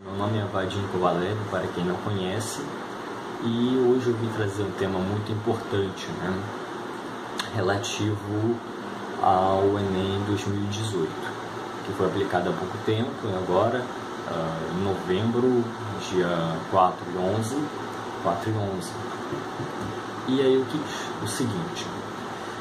Meu nome é Vadim Kovalev, para quem não conhece, e hoje eu vim trazer um tema muito importante, relativo ao Enem 2018, que foi aplicado há pouco tempo, agora, em novembro, dia 4 e 11. E aí o seguinte: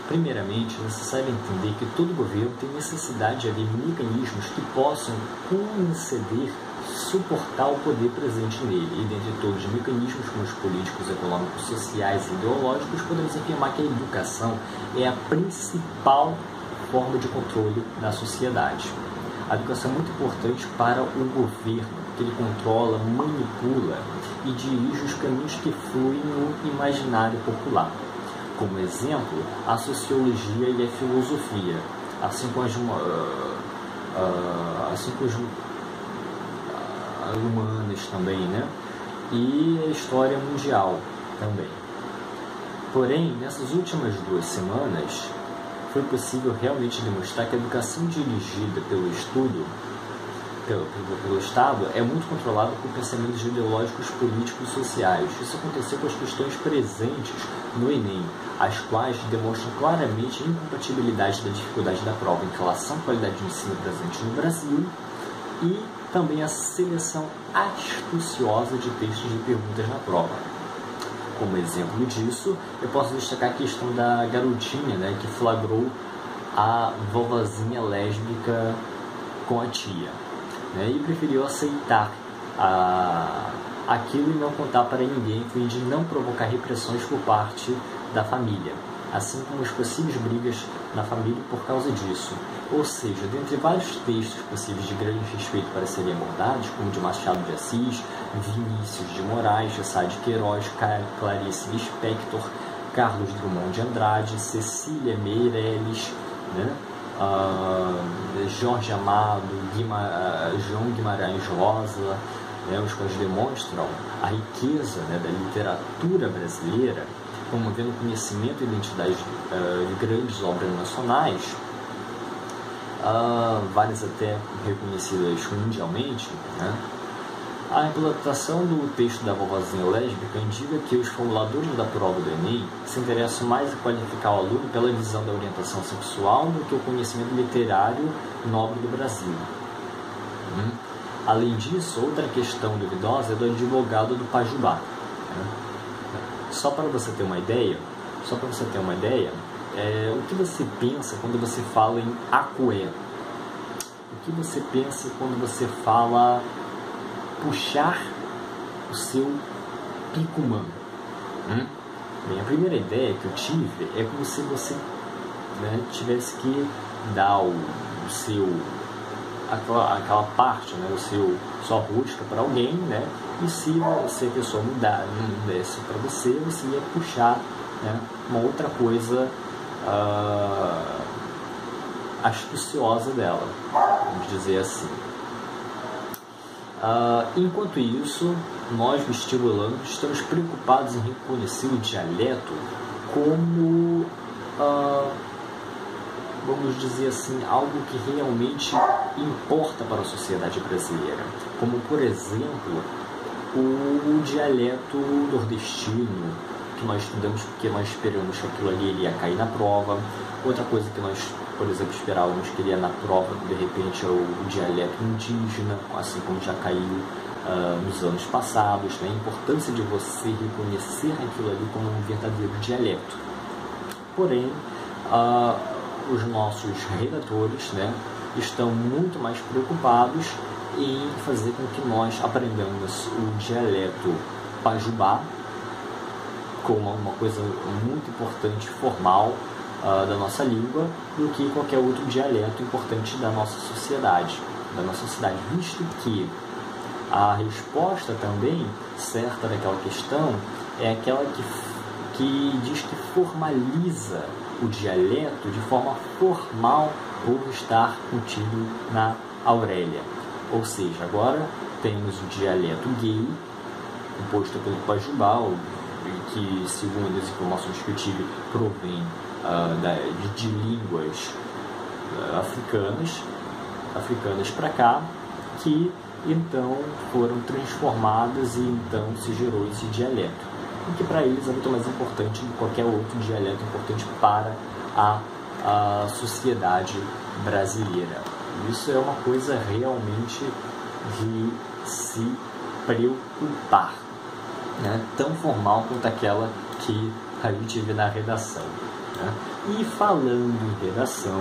primeiramente, é necessário entender que todo governo tem necessidade de haver mecanismos que possam conceder, suportar o poder presente nele. E dentre todos os mecanismos, como os políticos, econômicos, sociais e ideológicos, podemos afirmar que a educação é a principal forma de controle da sociedade. A educação é muito importante para o governo, que ele controla, manipula e dirige os caminhos que fluem no imaginário popular. Como exemplo, a sociologia e a filosofia, assim como as humanas também, e a história mundial também. Porém, nessas últimas 2 semanas, foi possível realmente demonstrar que a educação dirigida pelo Estado é muito controlada por pensamentos ideológicos, políticos e sociais. Isso aconteceu com as questões presentes no Enem, as quais demonstram claramente a incompatibilidade da dificuldade da prova em relação à qualidade do ensino presente no Brasil e também a seleção astuciosa de textos e perguntas na prova. Como exemplo disso, eu posso destacar a questão da garotinha, que flagrou a vovozinha lésbica com a tia, e preferiu aceitar aquilo e não contar para ninguém, a fim de não provocar repressões por parte da família, assim como as possíveis brigas na família por causa disso. Ou seja, dentre vários textos possíveis de grande respeito para serem abordados, como de Machado de Assis, Vinícius de Moraes, de Sá de Queiroz, Clarice Lispector, Carlos Drummond de Andrade, Cecília Meirelles, Jorge Amado, João Guimarães Rosa, os quais demonstram a riqueza da literatura brasileira, promovendo conhecimento e identidade de grandes obras nacionais, várias até reconhecidas mundialmente. A implantação do texto da vovozinha lésbica indica que os formuladores da prova do Enem se interessam mais em qualificar o aluno pela visão da orientação sexual do que o conhecimento literário nobre do Brasil. Além disso, outra questão duvidosa é do advogado do Pajubá. Só para você ter uma ideia, o que você pensa quando você fala em acué? O que você pensa quando você fala puxar o seu picumã? Bem, a primeira ideia que eu tive é como se você tivesse que dar aquela parte, sua rosca para alguém, e se a pessoa não desse para você, você ia puxar uma outra coisa astuciosa dela, vamos dizer assim. Enquanto isso, nós vestibulandos estamos preocupados em reconhecer o dialeto como, vamos dizer assim, algo que realmente importa para a sociedade brasileira, como por exemplo o dialeto nordestino, que nós estudamos porque nós esperamos que aquilo ali ia cair na prova. Outra coisa que nós, por exemplo, esperávamos que iria na prova, de repente, é o dialeto indígena, assim como já caiu nos anos passados, a importância de você reconhecer aquilo ali como um verdadeiro dialeto. Porém, os nossos redatores estão muito mais preocupados em fazer com que nós aprendamos o dialeto pajubá como uma coisa muito importante, formal, da nossa língua, do que qualquer outro dialeto importante da nossa sociedade, visto que a resposta também certa daquela questão é aquela que diz que formaliza o dialeto de forma formal por estar contido na Aurélia. Ou seja, agora temos o dialeto gay, composto pelo pajubá, que, segundo as informações que eu tive, provém de línguas africanas para cá, que então foram transformadas e então se gerou esse dialeto, o que para eles é muito mais importante do que qualquer outro dialeto importante para a sociedade brasileira. Isso é uma coisa realmente de se preocupar, né? Tão formal quanto aquela que a gente vê na redação, né? E falando em redação,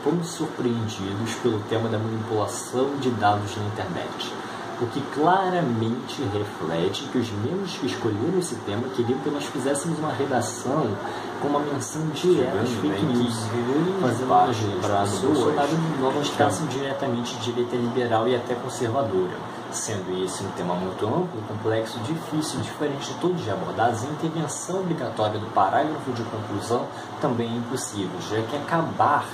fomos surpreendidos pelo tema da manipulação de dados na internet, o que claramente reflete que os membros que escolheram esse tema queriam que nós fizéssemos uma redação com uma menção direta às fake news, fazendo lembrar as pessoas não mostrassem diretamente direita liberal e até conservadora. Sendo esse um tema muito amplo, complexo, difícil, diferente de todos já abordados, a intervenção obrigatória do parágrafo de conclusão também é impossível, já que acabar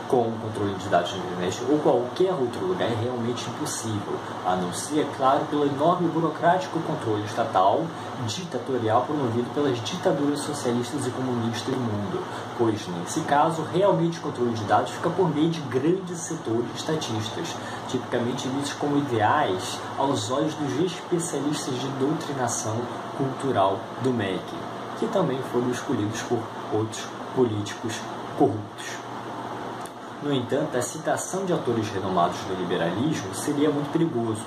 com o controle de dados na internet ou qualquer outro lugar é realmente impossível, a não ser, é claro, pelo enorme burocrático controle estatal ditatorial promovido pelas ditaduras socialistas e comunistas do mundo, pois, nesse caso, realmente o controle de dados fica por meio de grandes setores estatistas, tipicamente vistos como ideais aos olhos dos especialistas de doutrinação cultural do MEC, que também foram escolhidos por outros políticos corruptos. No entanto, a citação de autores renomados do liberalismo seria muito perigoso,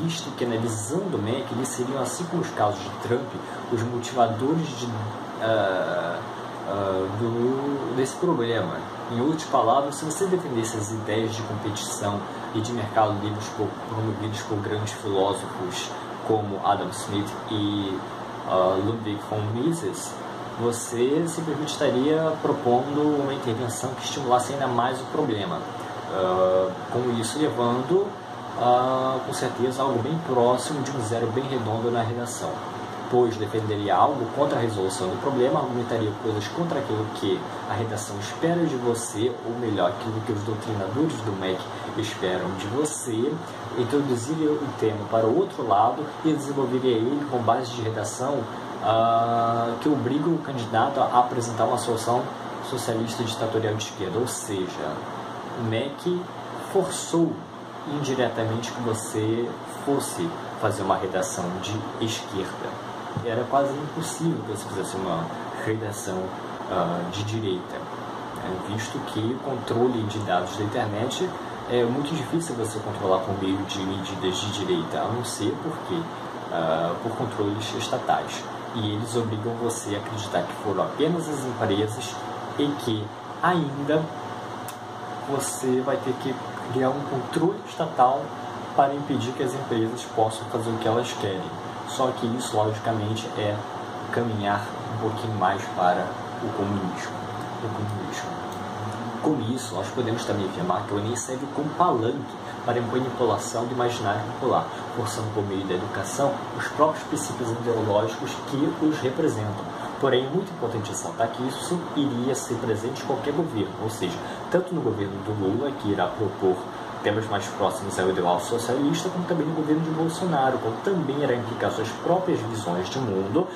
visto que, na visão do MEC, eles seriam, assim como os casos de Trump, os motivadores desse problema. Em outras palavras, se você defendesse as ideias de competição e de mercado livre promovidos por grandes filósofos como Adam Smith e Ludwig von Mises, você simplesmente estaria propondo uma intervenção que estimulasse ainda mais o problema, com isso levando com certeza algo bem próximo de um zero bem redondo na redação, pois defenderia algo contra a resolução do problema, argumentaria coisas contra aquilo que a redação espera de você, ou melhor, aquilo que os doutrinadores do MEC esperam de você, introduziria o tema para o outro lado e desenvolveria ele com base de redação que obriga o candidato a apresentar uma solução socialista ditatorial de esquerda, ou seja, o MEC forçou indiretamente que você fosse fazer uma redação de esquerda. Era quase impossível que você fizesse uma redação de direita, visto que o controle de dados da internet é muito difícil você controlar por meio de medidas de direita, a não ser por controles estatais. E eles obrigam você a acreditar que foram apenas as empresas e que ainda você vai ter que criar um controle estatal para impedir que as empresas possam fazer o que elas querem. Só que isso, logicamente, é caminhar um pouquinho mais para o comunismo. Com isso, nós podemos também afirmar que o Enem serve como palanque para a manipulação do imaginário popular, forçando por meio da educação os próprios princípios ideológicos que os representam. Porém, é muito importante ressaltar que isso iria ser presente em qualquer governo, ou seja, tanto no governo do Lula, que irá propor temas mais próximos ao ideal socialista, como também no governo de Bolsonaro, como também irá implicar suas próprias visões de mundo.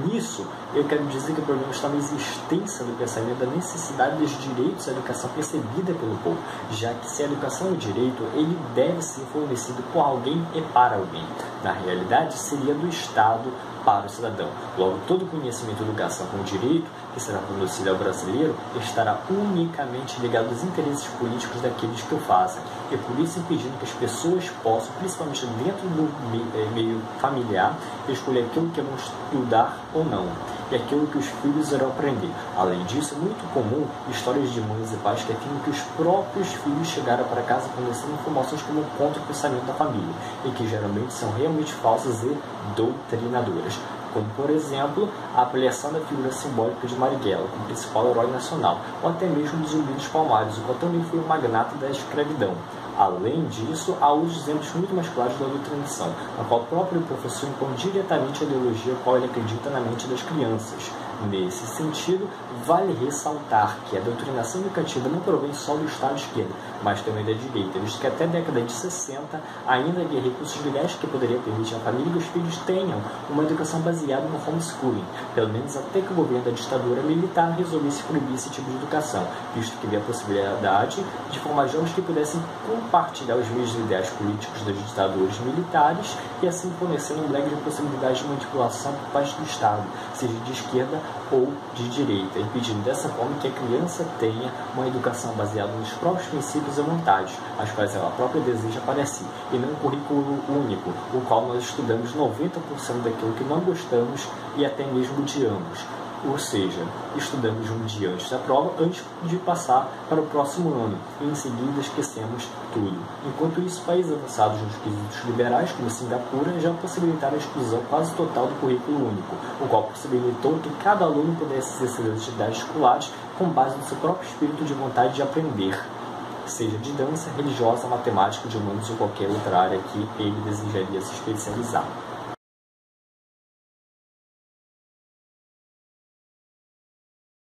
Nisso, eu quero dizer que o problema está na existência do pensamento da necessidade dos direitos à educação percebida pelo povo, já que se a educação é um direito, ele deve ser fornecido por alguém e para alguém. Na realidade, seria do Estado para o cidadão. Logo, todo conhecimento de educação como direito, que será fornecido ao brasileiro, estará unicamente ligado aos interesses políticos daqueles que o fazem, e por isso impedindo que as pessoas possam, principalmente dentro do meio familiar, escolher aquilo que vão estudar ou não, e aquilo que os filhos irão aprender. Além disso, é muito comum histórias de mães e pais que afirmam que os próprios filhos chegaram para casa fornecendo informações como contra o pensamento da família, e que geralmente são realmente falsas e doutrinadoras, como, por exemplo, a ampliação da figura simbólica de Marighella como principal herói nacional, ou até mesmo dos Zumbi dos Palmares, o qual também foi um magnata da escravidão. Além disso, há outros exemplos muito mais claros da doutrinação, na qual o próprio professor impõe diretamente a ideologia a qual ele acredita na mente das crianças. Nesse sentido, vale ressaltar que a doutrinação educativa não provém só do Estado de esquerda, mas também da direita, visto que até a década de 60 ainda havia recursos legais que poderiam permitir à família que os filhos tenham uma educação baseada no homeschooling, pelo menos até que o governo da ditadura militar resolvesse proibir esse tipo de educação, visto que havia a possibilidade de formar jovens que pudessem compartilhar os mesmos ideais políticos dos ditadores militares e assim fornecendo um leque de possibilidades de manipulação por parte do Estado, seja de esquerda ou de direita, impedindo dessa forma que a criança tenha uma educação baseada nos próprios princípios e vontades, as quais ela própria deseja para si, e não um currículo único, o qual nós estudamos 90% daquilo que não gostamos e até mesmo odiamos. Ou seja, estudamos um dia antes da prova, antes de passar para o próximo ano, e em seguida esquecemos tudo. Enquanto isso, países avançados nos quesitos liberais, como Singapura, já possibilitaram a exclusão quase total do currículo único, o qual possibilitou que cada aluno pudesse exercer as atividades escolares com base no seu próprio espírito de vontade de aprender, seja de dança, religiosa, matemática, de humanos ou qualquer outra área que ele desejaria se especializar.